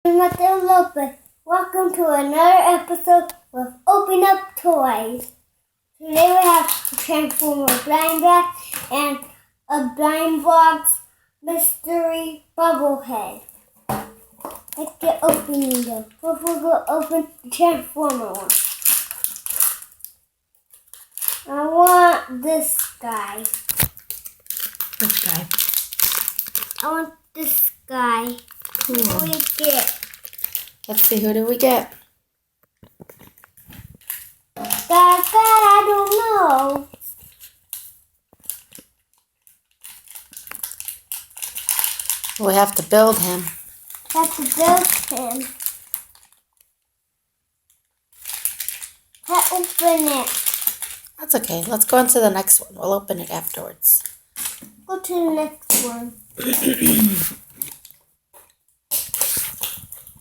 Mother Lopez. Welcome to another episode of Open Up Toys. Today we have a Transformer Blind Bag and a Blind Box Mystery Bubblehead. Let's get opening them. First we'll go open the Transformer one. I want this guy. Which guy? I want this guy. Who do we get? Let's see, who do we get? I don't know. We have to build him. Have to build him. Let's open it. That's okay. Let's go on to the next one. We'll open it afterwards. Go to the next one.